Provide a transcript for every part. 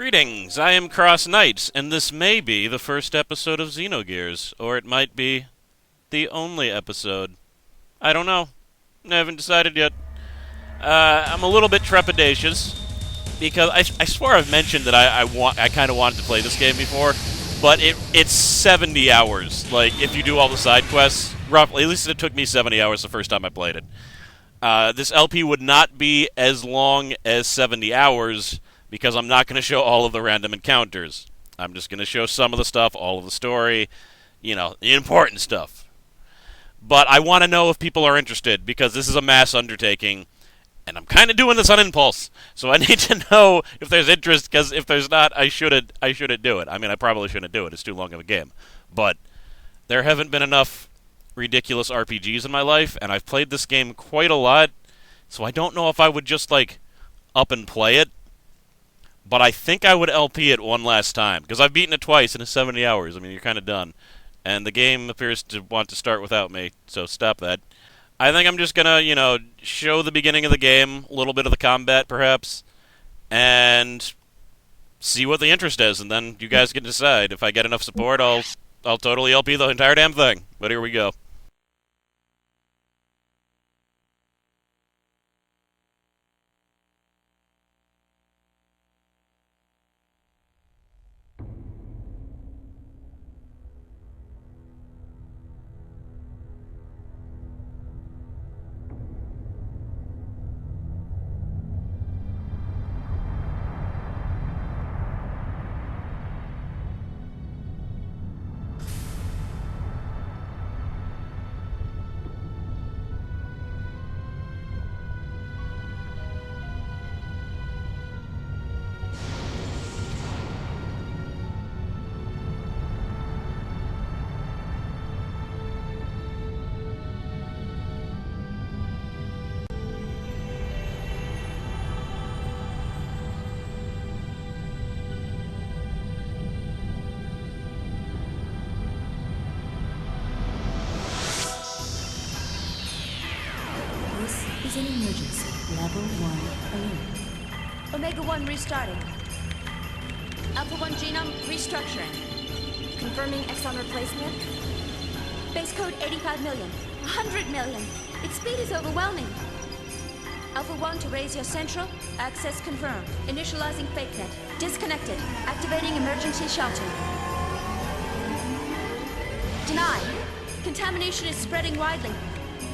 Greetings, I am CrossKnights, and this may be the first episode of Xenogears, or it might be the only episode. I don't know. I haven't decided yet. I'm a little bit trepidatious, because I swear I've mentioned that I kind of wanted to play this game before, but it's 70 hours. Like, if you do all the side quests, roughly, at least it took me 70 hours the first time I played it. This LP would not be as long as 70 hours, because I'm not going to show all of the random encounters. I'm just going to show some of the stuff, all of the story, the important stuff. But I want to know if people are interested, because this is a mass undertaking, and I'm kind of doing this on impulse. So I need to know if there's interest, because if there's not, I shouldn't do it. I mean, I probably shouldn't do it. It's too long of a game. But there haven't been enough ridiculous RPGs in my life, and I've played this game quite a lot, so I don't know if I would just, up and play it. But I think I would LP it one last time, because I've beaten it twice in 70 hours. I mean, you're kind of done. And the game appears to want to start without me, so stop that. I think I'm just going to, show the beginning of the game, a little bit of the combat, perhaps, and see what the interest is, and then you guys can decide. If I get enough support, I'll totally LP the entire damn thing. But here we go. Is an emergency. Level 1 alert. Omega 1 restarting. Alpha 1 genome restructuring. Confirming exon replacement. Base code 85 million. 100 million. Its speed is overwhelming. Alpha 1 to raise your central. Access confirmed. Initializing fake net. Disconnected. Activating emergency shelter. Denied. Contamination is spreading widely.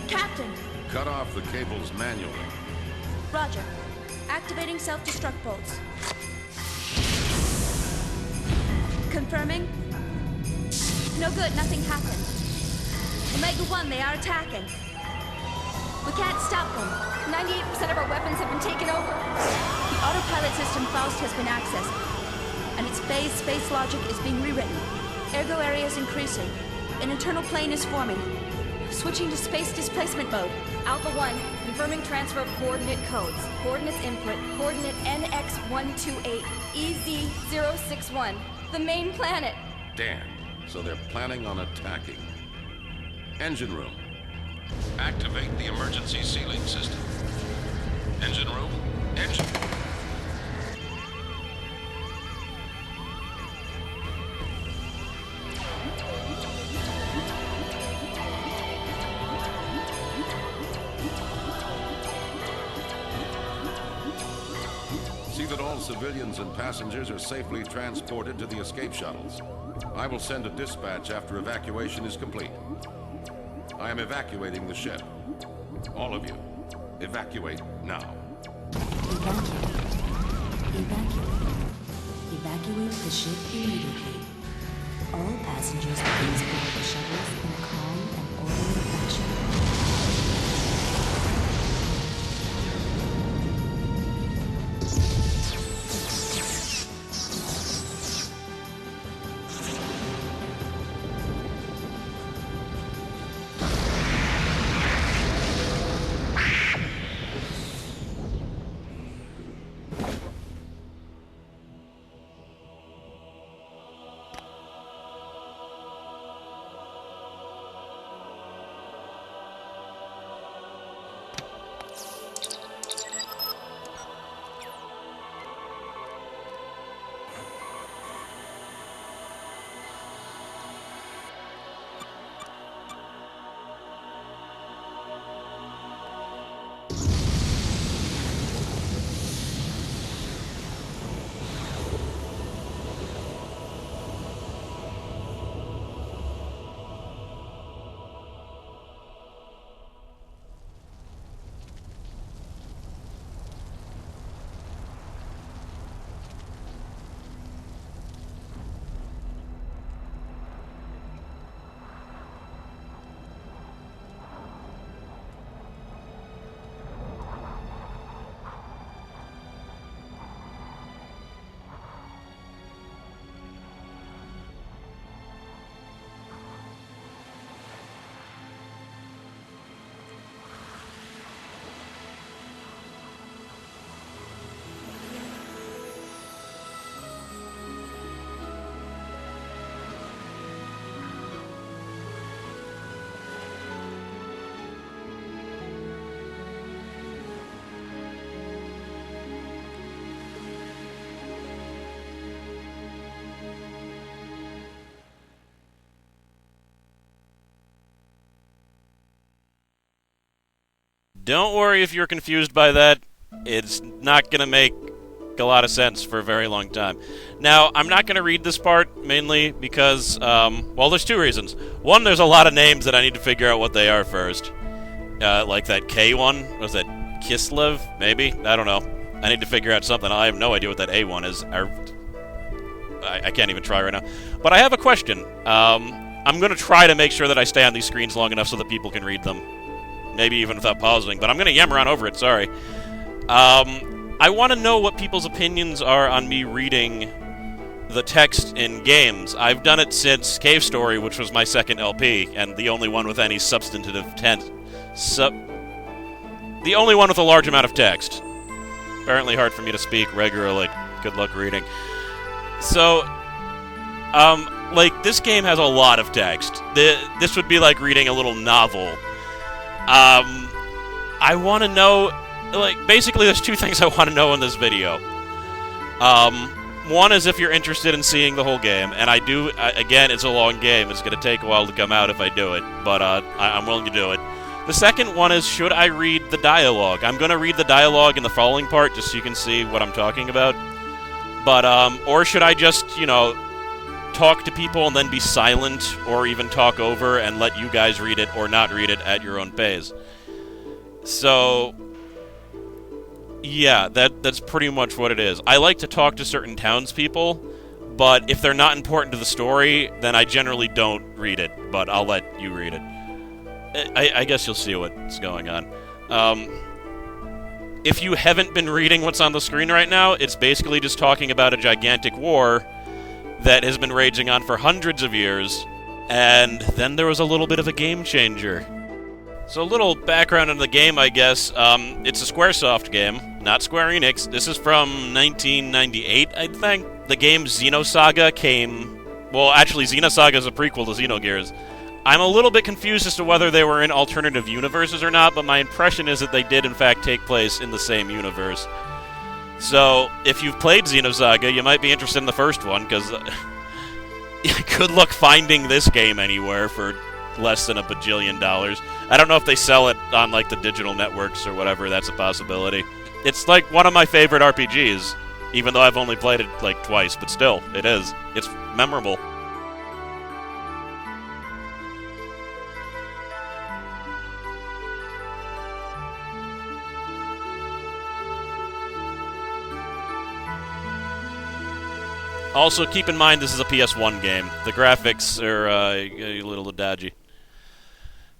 Captain. Cut off the cables manually. Roger. Activating self-destruct bolts. Confirming. No good, nothing happened. Omega 1, they are attacking. We can't stop them. 98% of our weapons have been taken over. The autopilot system Faust has been accessed, and its phase space logic is being rewritten. Ergo area is increasing. An internal plane is forming. Switching to space displacement mode. Alpha 1, confirming transfer of coordinate codes. Coordinates input, coordinate NX128, EZ061. The main planet. Damn. So they're planning on attacking. Engine room. Activate the emergency sealing system. Engine room. Engine. See that all civilians and passengers are safely transported to the escape shuttles. I will send a dispatch after evacuation is complete. I am evacuating the ship. All of you, evacuate now. Evacuate. Evacuate. Evacuate the ship immediately. All passengers please board the shuttles in a calm and orderly fashion. Don't worry if you're confused by that. It's not going to make a lot of sense for a very long time. Now, I'm not going to read this part, mainly because, well, there's two reasons. One, there's a lot of names that I need to figure out what they are first. Like that K one. Was that Kislev? Maybe? I don't know. I need to figure out something. I have no idea what that A one is. I can't even try right now. But I have a question. I'm going to try to make sure that I stay on these screens long enough so that people can read them. Maybe even without pausing, but I'm going to yammer on over it, sorry. I want to know what people's opinions are on me reading the text in games. I've done it since Cave Story, which was my second LP, and the only one with any substantive text. The only one with a large amount of text. Apparently hard for me to speak regularly. Good luck reading. So, like, this game has a lot of text. This would be like reading a little novel. I want to know, like, basically there's two things I want to know in this video. One is if you're interested in seeing the whole game, and I do, again, it's a long game. It's going to take a while to come out if I do it, but I'm willing to do it. The second one is, should I read the dialogue? I'm going to read the dialogue in the following part, just so you can see what I'm talking about. But, or should I just, you know, talk to people and then be silent, or even talk over and let you guys read it or not read it at your own pace? So, yeah, that's pretty much what it is. I like to talk to certain townspeople, but if they're not important to the story, then I generally don't read it, but I'll let you read it. I guess you'll see what's going on. If you haven't been reading what's on the screen right now, it's basically just talking about a gigantic war that has been raging on for hundreds of years, and then there was a little bit of a game changer. So a little background on the game, I guess. It's a Squaresoft game, not Square Enix. This is from 1998, I think. The game Xenosaga came... Well, actually, Xenosaga is a prequel to Xenogears. I'm a little bit confused as to whether they were in alternative universes or not, but my impression is that they did, in fact, take place in the same universe. So, if you've played Xenosaga, you might be interested in the first one, because good luck finding this game anywhere for less than $1 bajillion. I don't know if they sell it on, like, the digital networks or whatever. That's a possibility. It's, like, one of my favorite RPGs, even though I've only played it, like, twice, but still, it is. It's memorable. Also, keep in mind this is a PS1 game. The graphics are a little dodgy.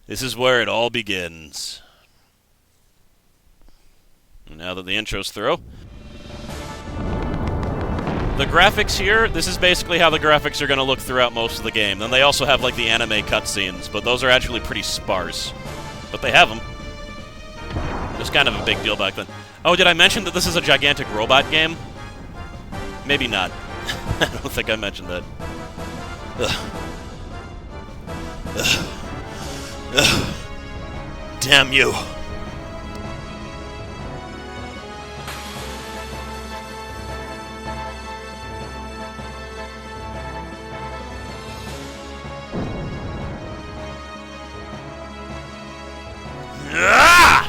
This is where it all begins. Now that the intro's through. The graphics here, this is basically how the graphics are going to look throughout most of the game. Then they also have, like, the anime cutscenes, but those are actually pretty sparse. But they have them. It was kind of a big deal back then. Oh, did I mention that this is a gigantic robot game? Maybe not. I don't think I mentioned that. Ugh. Ugh. Ugh. Damn you. Ah!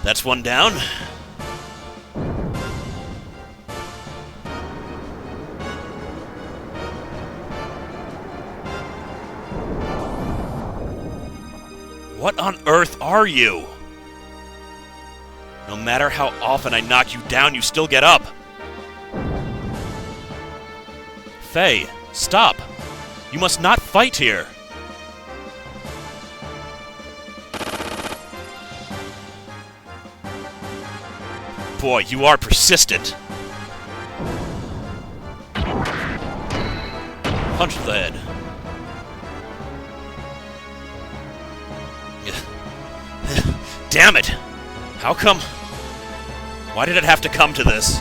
That's one down. What on earth are you? No matter how often I knock you down, you still get up. Faye, stop. You must not fight here. Boy, you are persistent. Punch to the head. Damn it! How come? Why did it have to come to this?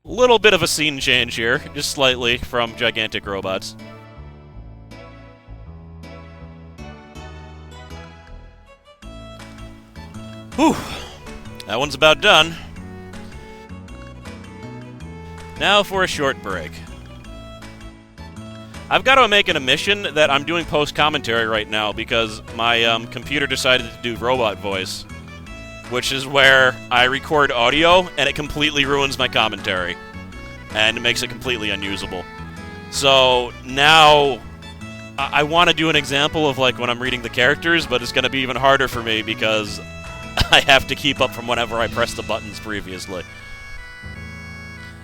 Little bit of a scene change here, just slightly, from gigantic robots. Whew. That one's about done. Now for a short break. I've got to make an admission that I'm doing post-commentary right now because my computer decided to do robot voice, which is where I record audio and it completely ruins my commentary and it makes it completely unusable. So now I want to do an example of like when I'm reading the characters, but it's going to be even harder for me because I have to keep up from whenever I pressed the buttons previously.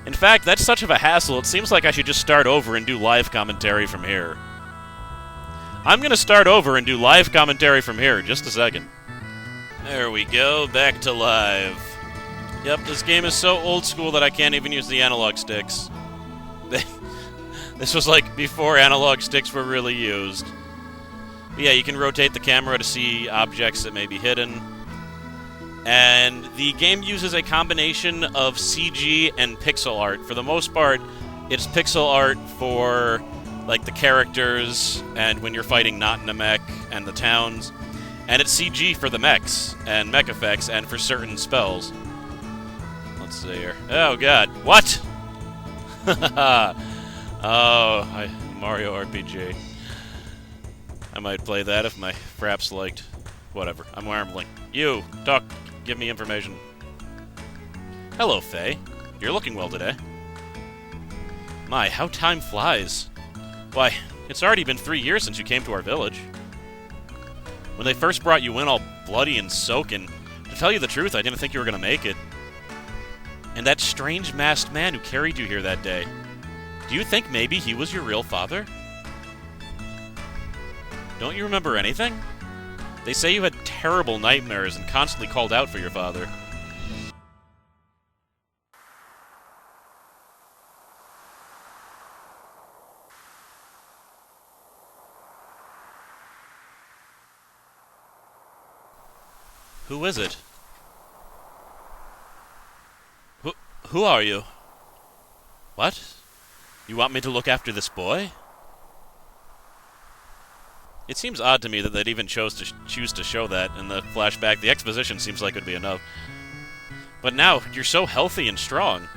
In fact, that's such of a hassle, it seems like I should just start over and do live commentary from here. I'm going to start over and do live commentary from here, just a second. There we go, back to live. Yep, this game is so old school that I can't even use the analog sticks. This was like before analog sticks were really used. But yeah, you can rotate the camera to see objects that may be hidden. And the game uses a combination of CG and pixel art. For the most part, it's pixel art for like the characters and when you're fighting not in a mech and the towns. And it's CG for the mechs and mech effects and for certain spells. Let's see here. Oh god. What? Mario RPG. I might play that if my fraps liked. Whatever. I'm rambling. You, talk. Give me information. Hello, Faye. You're looking well today. My, how time flies. Why, it's already been 3 years since you came to our village. When they first brought you in all bloody and soaking, to tell you the truth, I didn't think you were going to make it. And that strange masked man who carried you here that day, do you think maybe he was your real father? Don't you remember anything? They say you had terrible nightmares and constantly called out for your father. Who is it? Who are you? What? You want me to look after this boy? It seems odd to me that they'd even choose to show that in the flashback. The exposition seems like it would be enough. But now, you're so healthy and strong.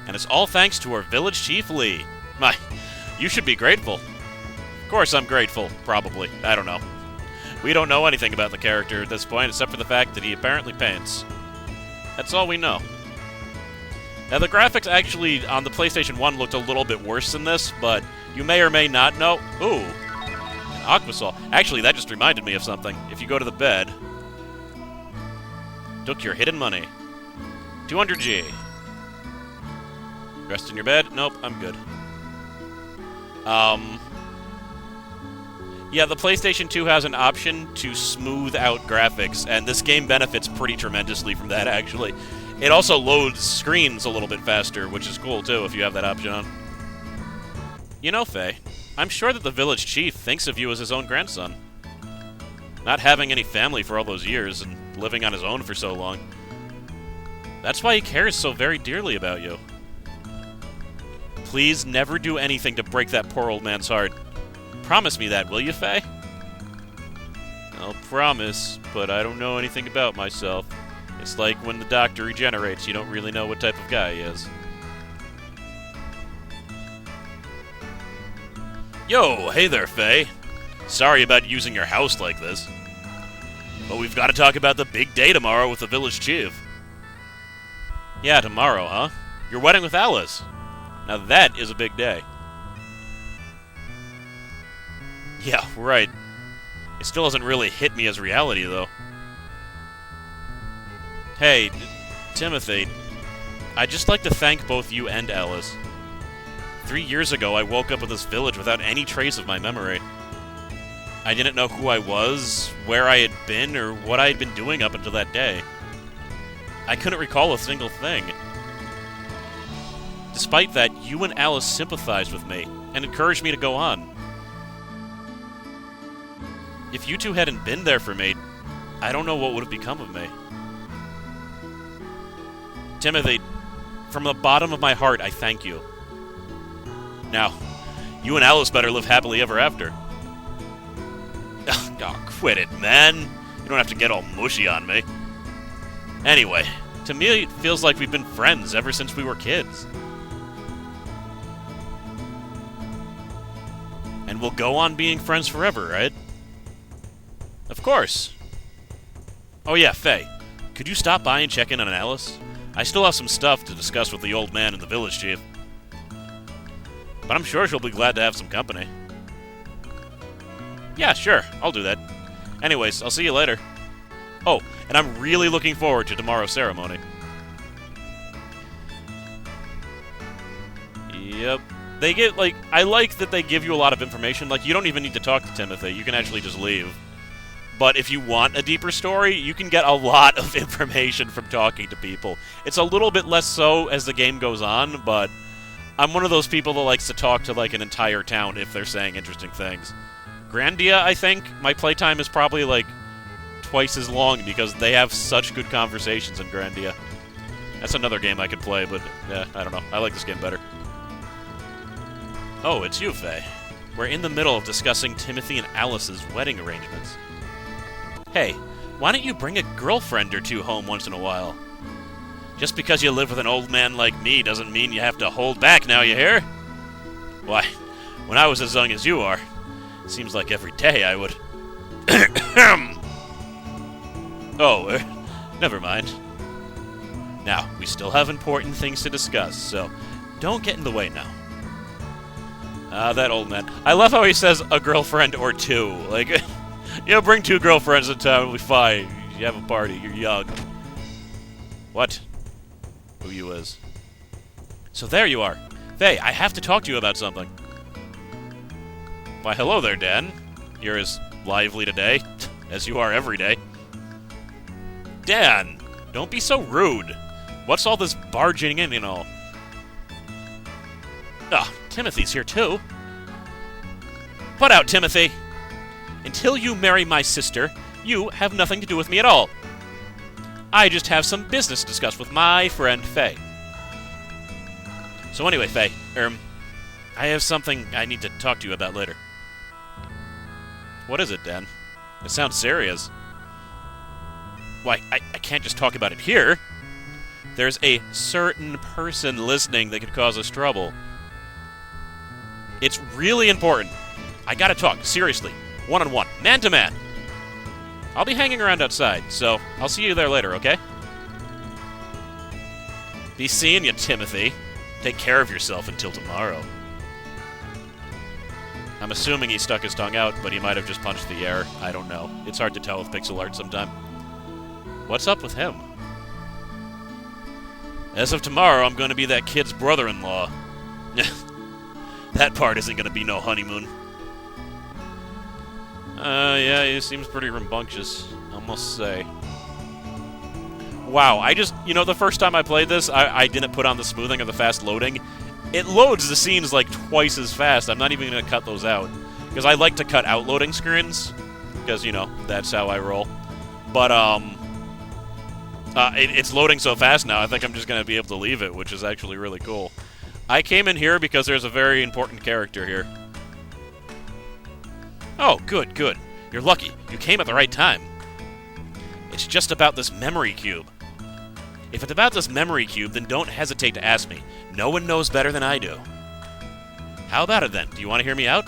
And it's all thanks to our village chief, Lee. My, you should be grateful. Of course I'm grateful, probably. I don't know. We don't know anything about the character at this point, except for the fact that he apparently paints. That's all we know. Now, the graphics actually on the PlayStation 1 looked a little bit worse than this, but you may or may not know... Ooh. Aquasol. Actually, that just reminded me of something. If you go to the bed... Took your hidden money. 200G. Rest in your bed? Nope, I'm good. Yeah, the PlayStation 2 has an option to smooth out graphics, and this game benefits pretty tremendously from that, actually. It also loads screens a little bit faster, which is cool, too, if you have that option on. You know, Faye, I'm sure that the village chief thinks of you as his own grandson. Not having any family for all those years and living on his own for so long. That's why he cares so very dearly about you. Please never do anything to break that poor old man's heart. Promise me that, will you, Faye? I'll promise, but I don't know anything about myself. It's like when the doctor regenerates, you don't really know what type of guy he is. Yo, hey there, Faye. Sorry about using your house like this. But we've got to talk about the big day tomorrow with the village chief. Yeah, tomorrow, huh? Your wedding with Alice. Now that is a big day. Yeah, right. It still hasn't really hit me as reality, though. Hey, Timothy, I'd just like to thank both you and Alice. 3 years ago, I woke up in this village without any trace of my memory. I didn't know who I was, where I had been, or what I had been doing up until that day. I couldn't recall a single thing. Despite that, you and Alice sympathized with me and encouraged me to go on. If you two hadn't been there for me, I don't know what would have become of me. Timothy, from the bottom of my heart, I thank you. Now, you and Alice better live happily ever after. Oh, quit it, man. You don't have to get all mushy on me. Anyway, to me, it feels like we've been friends ever since we were kids. And we'll go on being friends forever, right? Of course. Oh yeah, Faye. Could you stop by and check in on Alice? I still have some stuff to discuss with the old man and the village chief. But I'm sure she'll be glad to have some company. Yeah, sure. I'll do that. Anyways, I'll see you later. Oh, and I'm really looking forward to tomorrow's ceremony. Yep. They get, like, I like that they give you a lot of information. Like, you don't even need to talk to Timothy. You can actually just leave. But if you want a deeper story, you can get a lot of information from talking to people. It's a little bit less so as the game goes on, but I'm one of those people that likes to talk to, like, an entire town if they're saying interesting things. Grandia, I think, my playtime is probably, like, twice as long because they have such good conversations in Grandia. That's another game I could play, but, yeah, I don't know. I like this game better. Oh, it's you, Faye. We're in the middle of discussing Timothy and Alice's wedding arrangements. Hey, why don't you bring a girlfriend or two home once in a while? Just because you live with an old man like me doesn't mean you have to hold back now, you hear? Why, when I was as young as you are, it seems like every day I would... Oh, never mind. Now, we still have important things to discuss, so don't get in the way now. That old man. I love how he says a girlfriend or two. Like, you know, bring two girlfriends in town, we'll be fine. You have a party, you're young. What? Who you is? So there you are. Faye, I have to talk to you about something. Why, hello there, Dan. You're as lively today as you are every day. Dan, don't be so rude. What's all this barging in and all? Ah, Timothy's here too. Put out, Timothy. Until you marry my sister, you have nothing to do with me at all. I just have some business to discuss with my friend Faye. So anyway, Faye, I have something I need to talk to you about later. What is it, Dan? It sounds serious. Why, I can't just talk about it here. There's a certain person listening that could cause us trouble. It's really important. I gotta talk, seriously. One-on-one, man-to-man. I'll be hanging around outside, so I'll see you there later, okay? Be seeing you, Timothy. Take care of yourself until tomorrow. I'm assuming he stuck his tongue out, but he might have just punched the air. I don't know. It's hard to tell with pixel art sometimes. What's up with him? As of tomorrow, I'm going to be that kid's brother-in-law. That part isn't going to be no honeymoon. Yeah, he seems pretty rambunctious, I must say. Wow, you know, the first time I played this, I didn't put on the smoothing or the fast loading. It loads the scenes like twice as fast. I'm not even going to cut those out. Because I like to cut out loading screens. Because, you know, that's how I roll. But, it's loading so fast now, I think I'm just going to be able to leave it, which is actually really cool. I came in here because there's a very important character here. Oh, good, good. You're lucky. You came at the right time. It's just about this memory cube. If it's about this memory cube, then don't hesitate to ask me. No one knows better than I do. How about it then? Do you want to hear me out?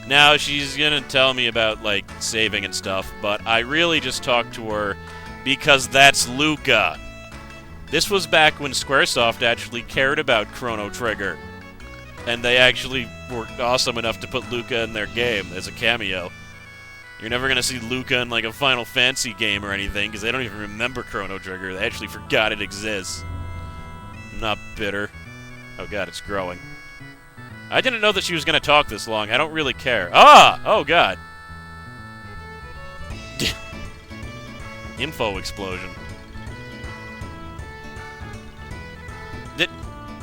Now, she's gonna tell me about, like, saving and stuff, but I really just talked to her because that's Luca. This was back when Squaresoft actually cared about Chrono Trigger. And they actually were awesome enough to put Luca in their game as a cameo. You're never going to see Luca in, like, a Final Fantasy game or anything, because they don't even remember Chrono Trigger. They actually forgot it exists. I'm not bitter. Oh god, it's growing. I didn't know that she was going to talk this long. I don't really care. Ah! Oh god. Info explosion.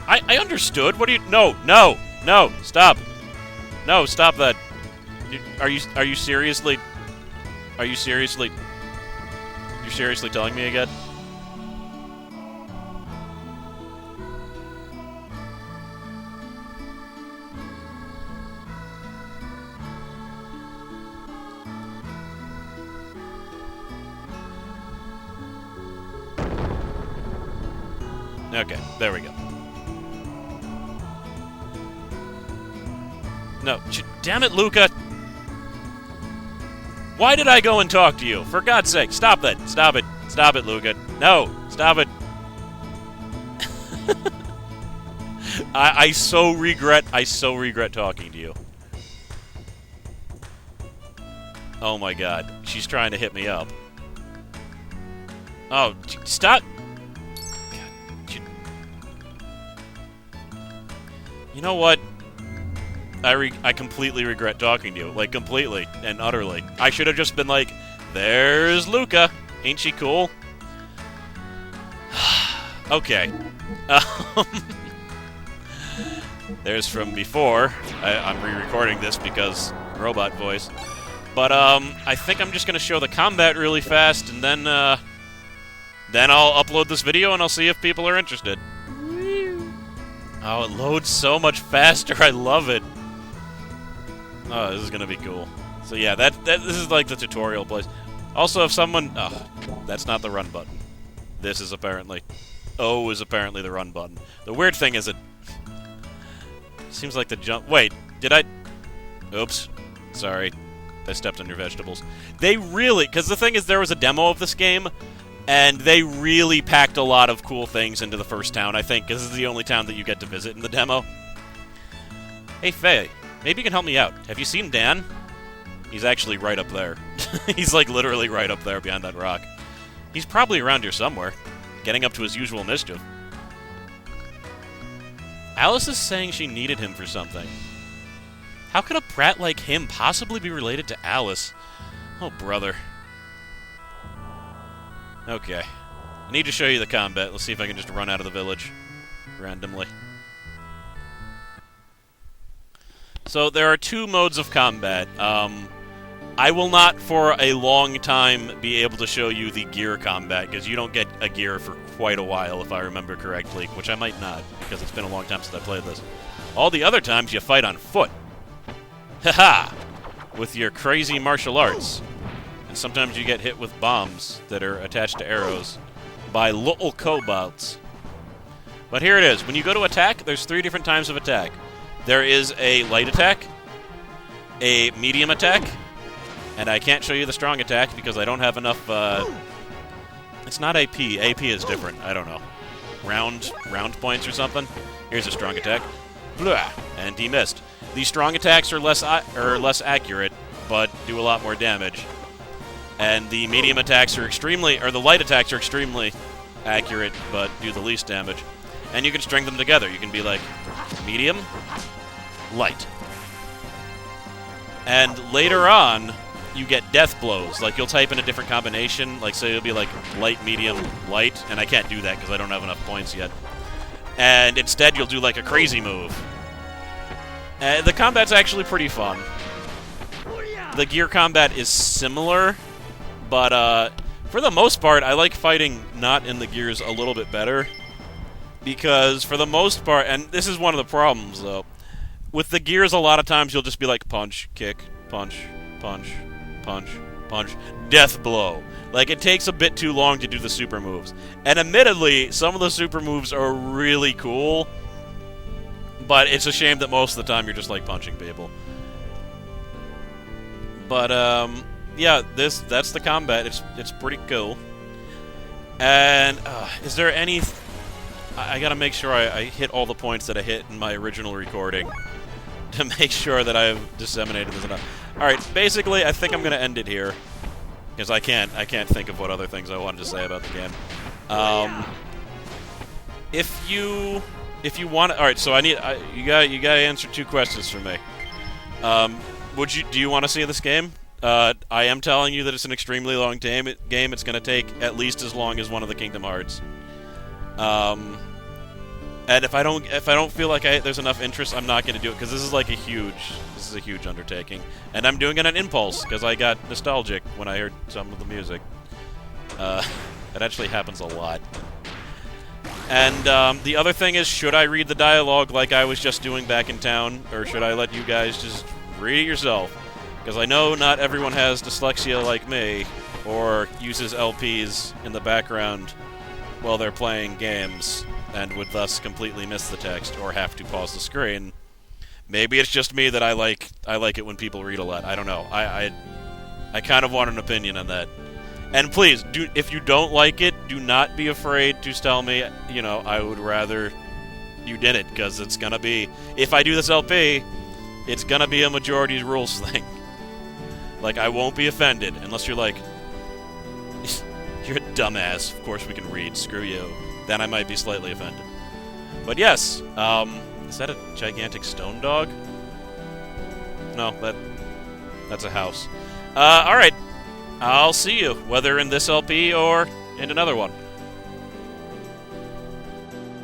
I understood. What do you... No, no, no, stop. No, stop that. Are you seriously... Are you seriously... You're seriously telling me again? Okay, there we go. No, damn it, Luca! Why did I go and talk to you? For God's sake, stop that! Stop it! Stop it, Luca! No! Stop it! I so regret talking to you. Oh my God, she's trying to hit me up. Oh, stop! You know what? I completely regret talking to you. Like, completely and utterly. I should have just been like, there's Luca. Ain't she cool? Okay. There's from before. I'm re-recording this because robot voice. But, I think I'm just going to show the combat really fast, and then I'll upload this video, and I'll see if people are interested. Oh, it loads so much faster. I love it. Oh, this is gonna be cool. So yeah, this is like the tutorial place. Also, if someone... Oh, that's not the run button. This is apparently... O is apparently the run button. The weird thing is it... Seems like the jump... Wait, did I... Oops. Sorry. I stepped on your vegetables. They really... Because the thing is, there was a demo of this game, and they really packed a lot of cool things into the first town, I think, because this is the only town that you get to visit in the demo. Hey, Faye. Maybe you can help me out. Have you seen Dan? He's actually right up there. He's like literally right up there behind that rock. He's probably around here somewhere, getting up to his usual mischief. Alice is saying she needed him for something. How could a brat like him possibly be related to Alice? Oh, brother. Okay. I need to show you the combat. Let's see if I can just run out of the village randomly. So there are two modes of combat. I will not, for a long time, be able to show you the gear combat, because you don't get a gear for quite a while, if I remember correctly, which I might not, because it's been a long time since I played this. All the other times, you fight on foot. Haha! With your crazy martial arts. And sometimes you get hit with bombs that are attached to arrows by little kobolds. But here it is. When you go to attack, there's 3 different types of attack. There is a light attack, a medium attack, and I can't show you the strong attack because I don't have enough, it's not AP. AP is different. I don't know. Round points or something. Here's a strong attack. Blah, and he missed. The strong attacks are less accurate, but do a lot more damage. And the medium attacks are the light attacks are extremely accurate, but do the least damage. And you can string them together. You can be like, medium, light. And later on, you get death blows. Like, you'll type in a different combination. Like, so you'll be like, light, medium, light. And I can't do that because I don't have enough points yet. And instead, you'll do like a crazy move. The combat's actually pretty fun. The gear combat is similar, but for the most part, I like fighting not in the gears a little bit better. Because for the most part, and this is one of the problems, though, with the gears, a lot of times you'll just be like, punch, kick, punch, punch, punch, punch, death blow. Like, it takes a bit too long to do the super moves. And admittedly, some of the super moves are really cool, but it's a shame that most of the time you're just, like, punching people. But, yeah, that's the combat. It's pretty cool. And, is there any... I gotta make sure I hit all the points that I hit in my original recording to make sure that I've disseminated this enough. Alright, basically, I think I'm gonna end it here. Because I can't think of what other things I wanted to say about the game. If you want... Alright, so you gotta answer 2 questions for me. Do you want to see this game? I am telling you that it's an extremely long game. It's gonna take at least as long as one of the Kingdom Hearts. And if I don't feel like there's enough interest, I'm not going to do it, because this is a huge undertaking. And I'm doing it on impulse, because I got nostalgic when I heard some of the music. It actually happens a lot. And the other thing is, should I read the dialogue like I was just doing back in town, or should I let you guys just read it yourself? Because I know not everyone has dyslexia like me, or uses LPs in the background while they're playing games. and would thus completely miss the text or have to pause the screen. Maybe it's just me that I like it when people read a lot. I don't know. I kind of want an opinion on that. And please, if you don't like it, do not be afraid to tell me, I would rather you did it, because it's gonna be, if I do this LP, it's gonna be a majority rules thing. Like, I won't be offended, unless you're like, you're a dumbass, of course we can read, screw you. Then I might be slightly offended. But yes, is that a gigantic stone dog? No, that's a house. Alright. I'll see you, whether in this LP or in another one.